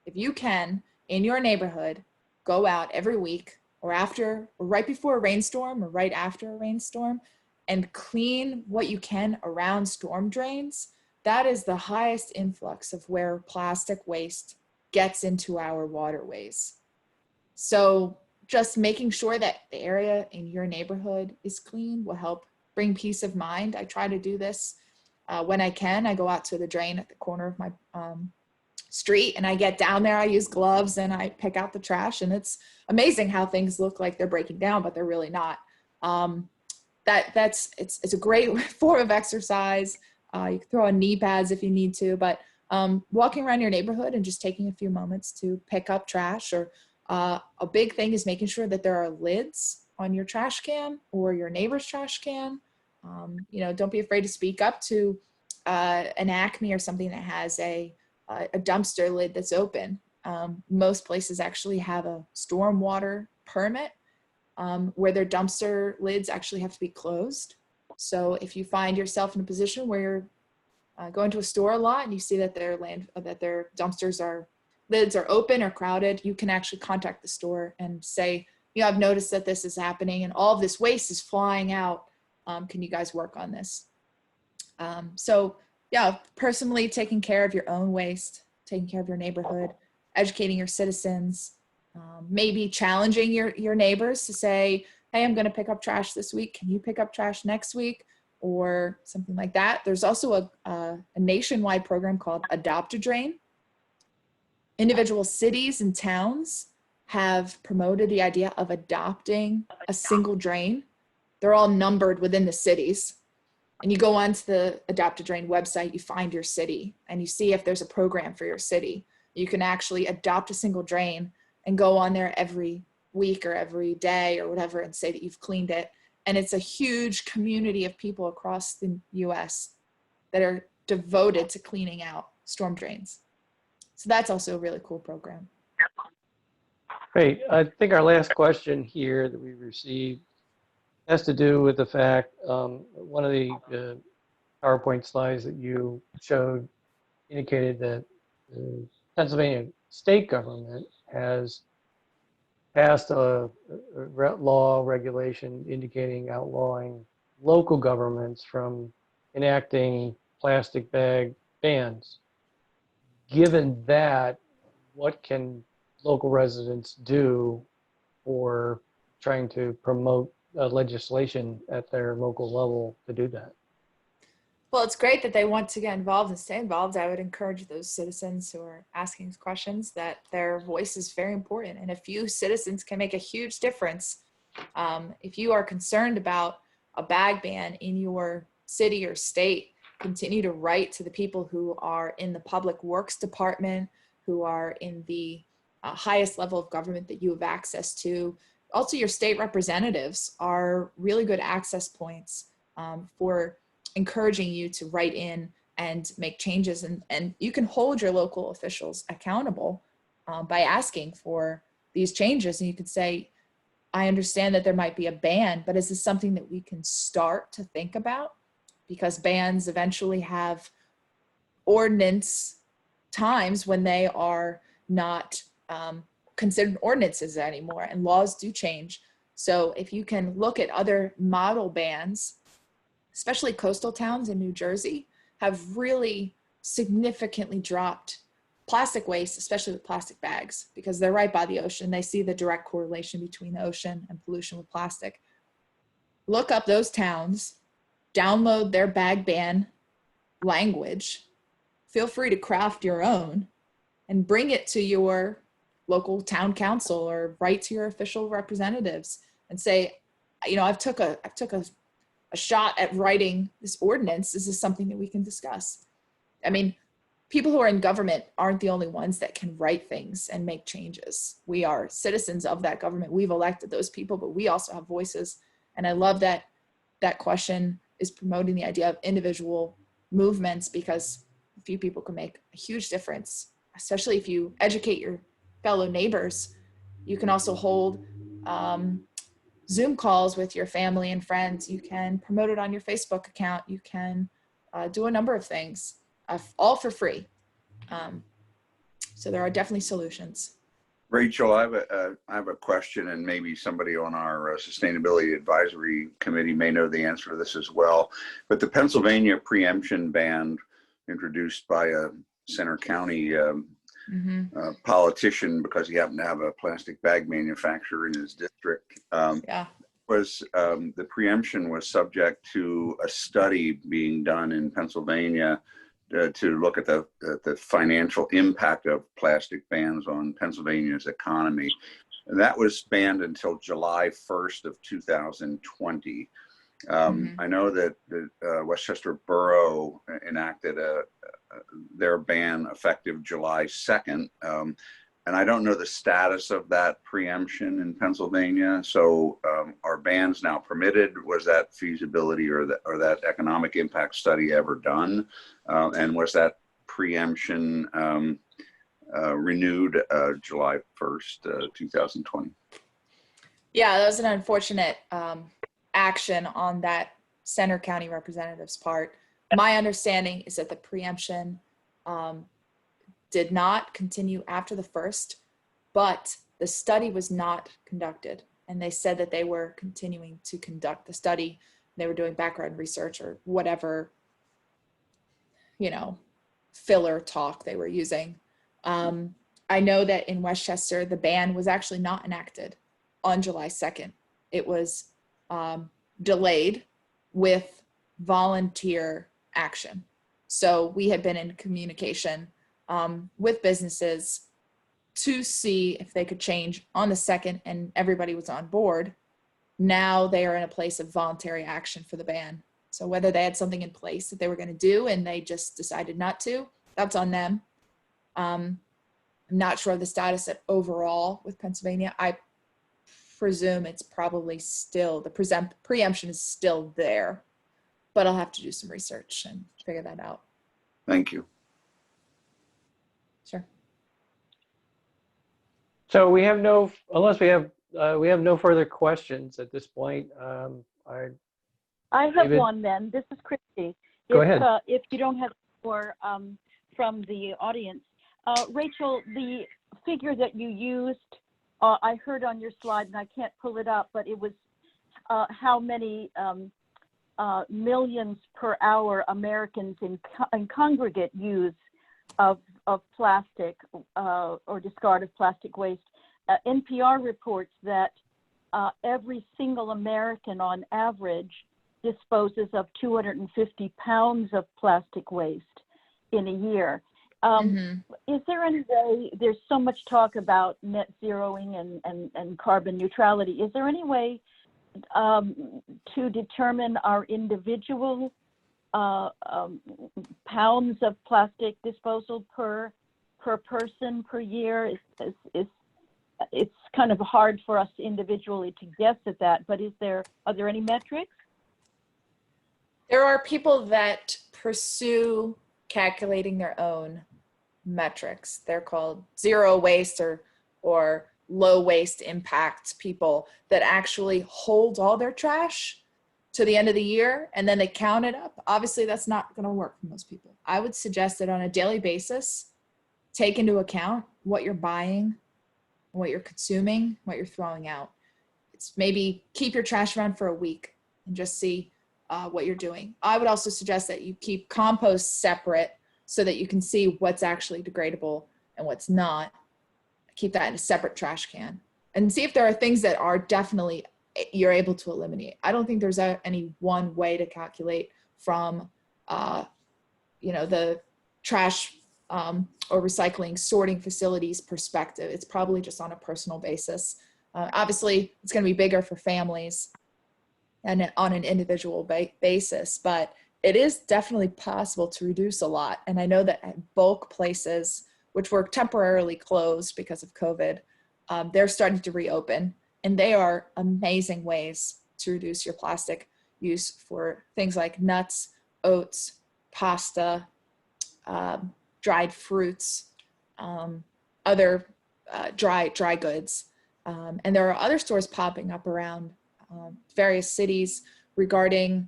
If you can, in your neighborhood, go out every week or after, or right before a rainstorm or right after a rainstorm, and clean what you can around storm drains, that is the highest influx of where plastic waste gets into our waterways. So just making sure that the area in your neighborhood is clean will help bring peace of mind. I try to do this when I can. I go out to the drain at the corner of my street and I get down there, I use gloves and I pick out the trash, and it's amazing how things look like they're breaking down, but they're really not. It's a great form of exercise. You can throw on knee pads if you need to, but walking around your neighborhood and just taking a few moments to pick up trash, or a big thing is making sure that there are lids on your trash can or your neighbor's trash can. Don't be afraid to speak up to an Acme or something that has a dumpster lid that's open. Most places actually have a stormwater permit where their dumpster lids actually have to be closed. So if you find yourself in a position where you're going to a store a lot and you see that their dumpsters lids are open or crowded, you can actually contact the store and say, I've noticed that this is happening and all of this waste is flying out. Can you guys work on this? Personally taking care of your own waste, taking care of your neighborhood, educating your citizens, maybe challenging your neighbors to say, hey, I'm going to pick up trash this week. Can you pick up trash next week? Or something like that. There's also a nationwide program called Adopt a Drain. Individual cities and towns have promoted the idea of adopting a single drain. They're all numbered within the cities. And you go onto the Adopt a Drain website, you find your city, and you see if there's a program for your city. You can actually adopt a single drain and go on there every week or every day or whatever and say that you've cleaned it. And it's a huge community of people across the US that are devoted to cleaning out storm drains. So that's also a really cool program. Great. I think our last question here that we received has to do with the fact, one of the PowerPoint slides that you showed indicated that the Pennsylvania state government has passed a law regulation indicating outlawing local governments from enacting plastic bag bans. Given that, what can local residents do for trying to promote legislation at their local level to do that? Well, it's great that they want to get involved and stay involved. I would encourage those citizens who are asking these questions that their voice is very important. And a few citizens can make a huge difference. If you are concerned about a bag ban in your city or state, continue to write to the people who are in the public works department, who are in the highest level of government that you have access to. Also, your state representatives are really good access points for encouraging you to write in and make changes. And you can hold your local officials accountable by asking for these changes. And you could say, I understand that there might be a ban, but is this something that we can start to think about? Because bans eventually have ordinance times when they are not considered ordinances anymore, and laws do change. So if you can look at other model bans, especially coastal towns in New Jersey have really significantly dropped plastic waste, especially with plastic bags, because they're right by the ocean. They see the direct correlation between the ocean and pollution with plastic. Look up those towns, download their bag ban language, feel free to craft your own and bring it to your local town council or write to your official representatives and say, you know, I've took a shot at writing this ordinance. Is this something that we can discuss? I mean, people who are in government aren't the only ones that can write things and make changes. We are citizens of that government. We've elected those people, but we also have voices. And I love that that question is promoting the idea of individual movements, because a few people can make a huge difference, especially if you educate your fellow neighbors. You can also hold Zoom calls with your family and friends. You can promote it on your Facebook account. You can do a number of things, all for free. So there are definitely solutions. Rachel, I have a question, and maybe somebody on our Sustainability Advisory Committee may know the answer to this as well. But the Pennsylvania preemption ban introduced by a Center County politician, because he happened to have a plastic bag manufacturer in his district, was the preemption was subject to a study being done in Pennsylvania to look at the financial impact of plastic bans on Pennsylvania's economy. And that was banned until July 1st of 2020. I know that the Westchester Borough enacted their ban effective July 2nd. And I don't know the status of that preemption in Pennsylvania. So are bans now permitted? Was that feasibility or that economic impact study ever done? And was that preemption renewed July 1st, 2020? Yeah, that was an unfortunate action on that Center County representative's part. My understanding is that the preemption did not continue after the first, but the study was not conducted. And they said that they were continuing to conduct the study. They were doing background research or whatever, you know, filler talk they were using. I know that in Westchester, the ban was actually not enacted on July 2nd. It was delayed with volunteer action. So we had been in communication with businesses to see if they could change on the 2nd, and everybody was on board. Now they are in a place of voluntary action for the ban. So whether they had something in place that they were going to do and they just decided not to, that's on them. I'm not sure of the status of overall with Pennsylvania. I presume it's probably still, the preemption is still there, but I'll have to do some research and figure that out. Thank you. Sure. So we have no, unless we have no further questions at this point. I have David? one then. This is Christy. Go ahead. If you don't have more from the audience. Rachel, the figure that you used, I heard on your slide, and I can't pull it up, but it was how many millions per hour Americans in congregate use of plastic or discard of plastic waste. NPR reports that every single American on average disposes of 250 pounds of plastic waste in a year. Is there any way, there's so much talk about net zeroing and carbon neutrality, is there any way to determine our individual pounds of plastic disposal per person per year? It's kind of hard for us individually to guess at that, but are there any metrics? There are people that pursue calculating their own metrics. They're called zero waste or low waste impact people that actually hold all their trash to the end of the year and then they count it up. Obviously, that's not going to work for most people. I would suggest that on a daily basis, take into account what you're buying, what you're consuming, what you're throwing out. It's maybe keep your trash around for a week and just see what you're doing. I would also suggest that you keep compost separate so that you can see what's actually degradable and what's not. Keep that in a separate trash can and see if there are things that are definitely you're able to eliminate. I don't think there's any one way to calculate from, the trash or recycling sorting facilities perspective. It's probably just on a personal basis. Obviously, it's going to be bigger for families and on an individual basis, but it is definitely possible to reduce a lot. And I know that at bulk places, which were temporarily closed because of COVID, they're starting to reopen, and they are amazing ways to reduce your plastic use for things like nuts, oats, pasta, dried fruits, other dry goods. And there are other stores popping up around various cities regarding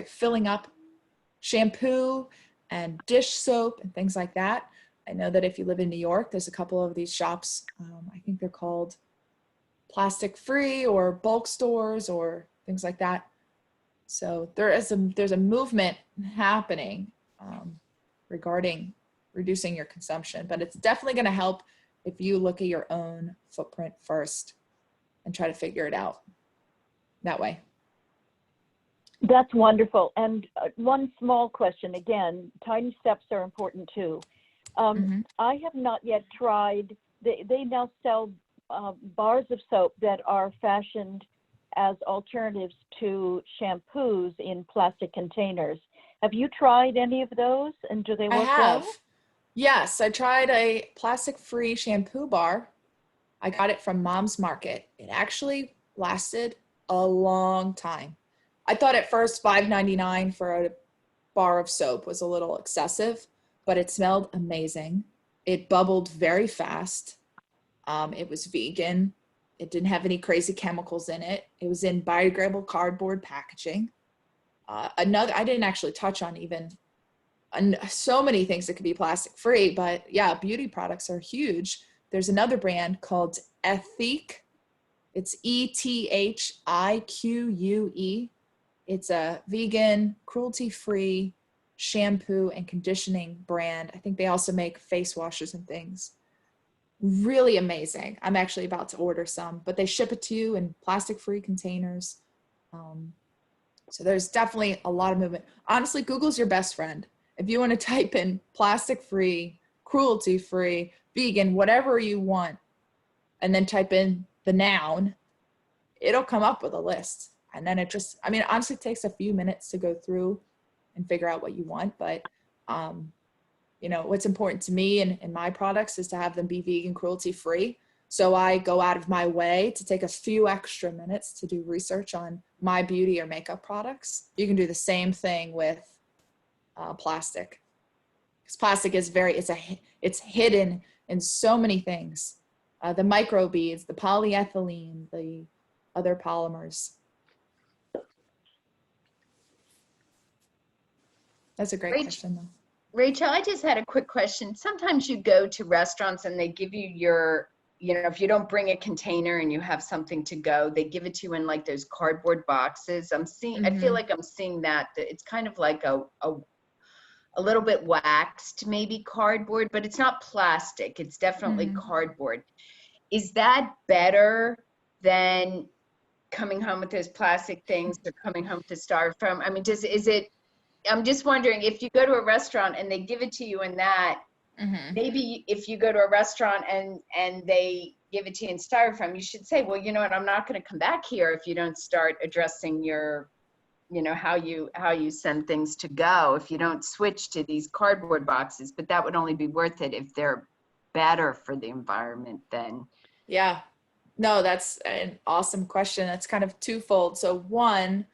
filling up shampoo and dish soap and things like that. I know that if you live in New York, there's a couple of these shops. I think they're called plastic free or bulk stores or things like that. So there's a movement happening regarding reducing your consumption, but it's definitely going to help if you look at your own footprint first and try to figure it out that way. That's wonderful. And one small question, again, tiny steps are important too. I have not yet tried, they now sell bars of soap that are fashioned as alternatives to shampoos in plastic containers. Have you tried any of those, and do they work well? Yes, I tried a plastic-free shampoo bar. I got it from Mom's Market. It actually lasted a long time. I thought at first $5.99 for a bar of soap was a little excessive, but it smelled amazing. It bubbled very fast. It was vegan. It didn't have any crazy chemicals in it. It was in biodegradable cardboard packaging. I didn't actually touch on even so many things that could be plastic free, but yeah, beauty products are huge. There's another brand called Ethique. It's ETHIQUE. It's a vegan, cruelty-free shampoo and conditioning brand. I think they also make face washes and things. Really amazing. I'm actually about to order some, but they ship it to you in plastic-free containers. So there's definitely a lot of movement. Honestly, Google's your best friend. If you want to type in plastic-free, cruelty-free, vegan, whatever you want, and then type in the noun, it'll come up with a list. And then it just, honestly takes a few minutes to go through and figure out what you want. But, what's important to me and my products is to have them be vegan, cruelty-free. So I go out of my way to take a few extra minutes to do research on my beauty or makeup products. You can do the same thing with plastic. Because plastic is it's hidden in so many things. The microbeads, the polyethylene, the other polymers. That's a great question, though. Rachel, I just had a quick question. Sometimes you go to restaurants and they give you your, if you don't bring a container and you have something to go, they give it to you in like those cardboard boxes. I feel like I'm seeing that. It's kind of like a little bit waxed, maybe cardboard, but it's not plastic. It's definitely cardboard. Is that better than coming home with those plastic things or coming home with the styrofoam? I mean, I'm just wondering if you go to a restaurant and they give it to you in that, maybe if you go to a restaurant and they give it to you in styrofoam, you should say, well, you know what, I'm not going to come back here if you don't start addressing your, you know, how you send things to go, if you don't switch to these cardboard boxes. But that would only be worth it if they're better for the environment then. Yeah. No, that's an awesome question. That's kind of twofold. So one,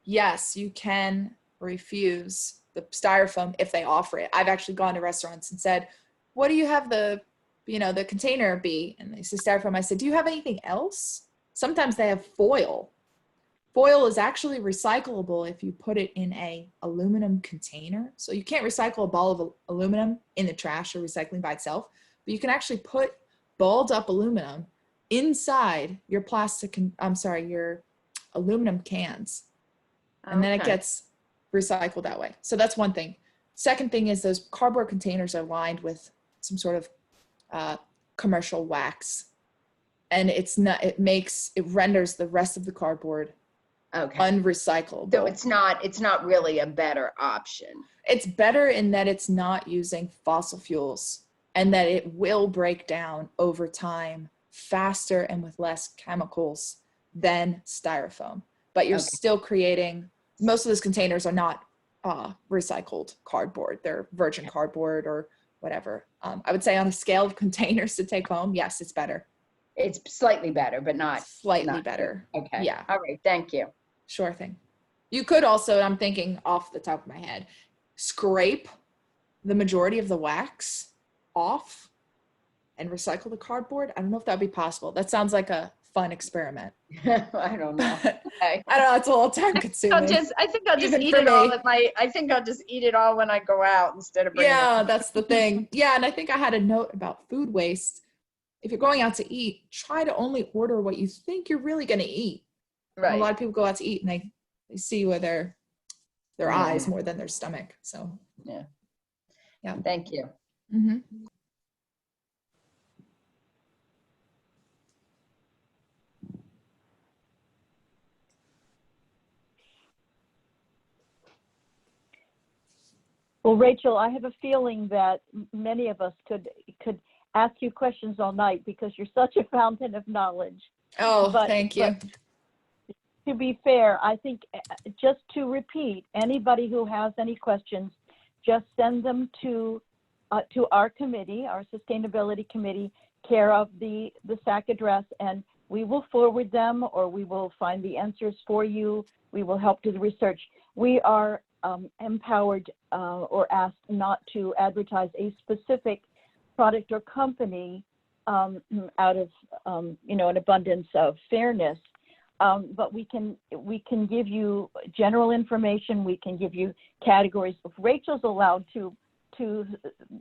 yes, you can refuse the styrofoam if they offer it. I've actually gone to restaurants and said, what do you have the container be? And they say styrofoam. I said, do you have anything else? Sometimes they have foil. Foil is actually recyclable if you put it in a aluminum container. So you can't recycle a ball of aluminum in the trash or recycling by itself, but you can actually put balled up aluminum inside your your aluminum cans. And then it gets recycled that way. So that's one thing. Second thing is those cardboard containers are lined with some sort of commercial wax. And it renders the rest of the cardboard unrecyclable. So it's not really a better option. It's better in that it's not using fossil fuels and that it will break down over time faster and with less chemicals than styrofoam. But you're still creating, most of those containers are not recycled cardboard. They're virgin cardboard or whatever. I would say on a scale of containers to take home, yes, it's better. It's slightly better, but not slightly better. Okay. Yeah. All right. Thank you. Sure thing. You could also, I'm thinking off the top of my head, scrape the majority of the wax off and recycle the cardboard. I don't know if that'd be possible. That sounds like a fun experiment. I don't know. Okay. I don't know. It's a little time consuming. I think I'll just Even eat for it all me. I think I'll just eat it all when I go out instead of bringing Yeah, it. that's the thing. Yeah, and I think I had a note about food waste. If you're going out to eat, try to only order what you think you're really going to eat. Right. A lot of people go out to eat and they see with their eyes more than their stomach. So Yeah. Yeah. Thank you. mm-hmm. Well, Rachel, I have a feeling that many of us could ask you questions all night because you're such a fountain of knowledge. Oh, thank you. But to be fair, I think just to repeat, anybody who has any questions, just send them to our committee, our sustainability committee, care of the SAC address, and we will forward them, or we will find the answers for you. We will help do the research. We are empowered or asked not to advertise a specific product or company out of an abundance of fairness. But we can give you general information. We can give you categories. Rachel's allowed to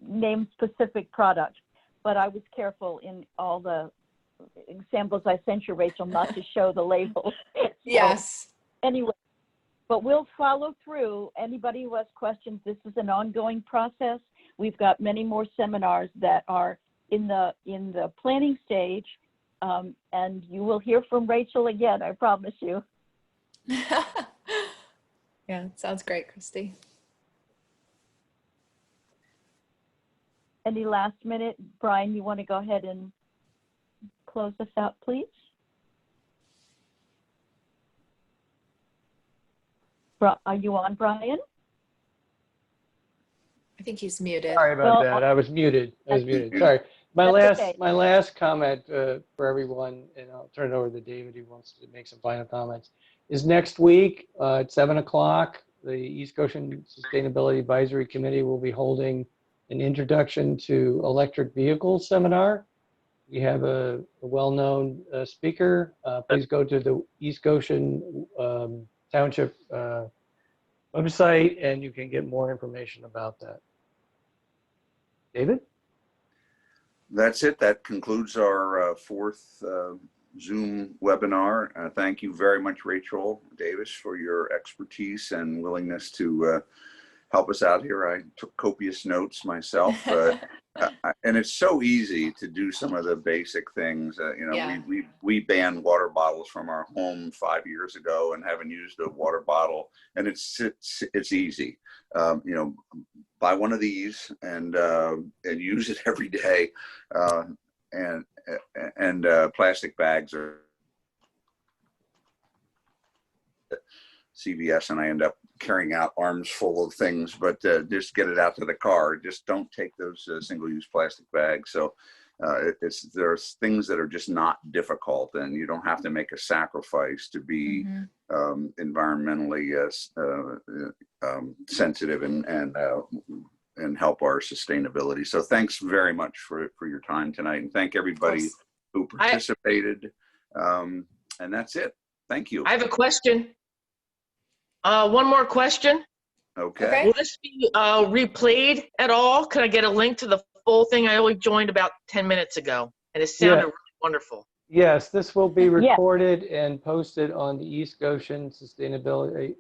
name specific products, but I was careful in all the examples I sent you, Rachel, not to show the labels. Yes. So, anyway, but we'll follow through. Anybody who has questions, this is an ongoing process. We've got many more seminars that are in the planning stage. And you will hear from Rachel again, I promise you. Yeah, sounds great, Christy. Any last minute? Brian, you want to go ahead and close us out, please? Are you on, Brian? I think he's muted. Sorry about Well, that. I was muted. Sorry. Okay. My last comment for everyone, and I'll turn it over to David who wants to make some final comments, is next week at 7 o'clock, the East Goshen Sustainability Advisory Committee will be holding an Introduction to Electric Vehicles seminar. We have a well-known speaker. Please go to the East Goshen Township website and you can get more information about that. David? That's it. That concludes our fourth Zoom webinar. Thank you very much, Rachel Davis, for your expertise and willingness to help us out here. I took copious notes myself. And it's so easy to do some of the basic things. Yeah. We banned water bottles from our home 5 years ago and haven't used a water bottle. And it's easy. Buy one of these and use it every day. And plastic bags are CVS, and I end up carrying out arms full of things, but just get it out to the car. Just don't take those single-use plastic bags. So there's things that are just not difficult, and you don't have to make a sacrifice to be environmentally sensitive and help our sustainability. So thanks very much for your time tonight, and thank everybody who participated. And that's it. Thank you. I have a question. One more question. Okay. Will this be replayed at all? Can I get a link to the full thing? I only joined about 10 minutes ago, and it sounded really wonderful. Yes, this will be recorded and posted on the East Goshen Sustainability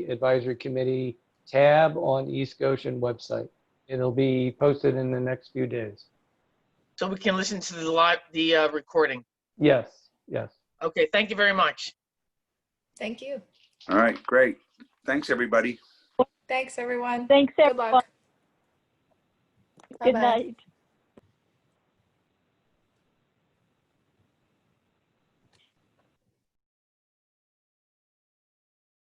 Advisory Committee tab on the East Goshen website. It'll be posted in the next few days. So we can listen to the recording. Yes, yes. Okay, thank you very much. Thank you. All right, great. Thanks, everybody. Thanks, everyone. Thanks, Good everyone. luck. Good Bye-bye. night.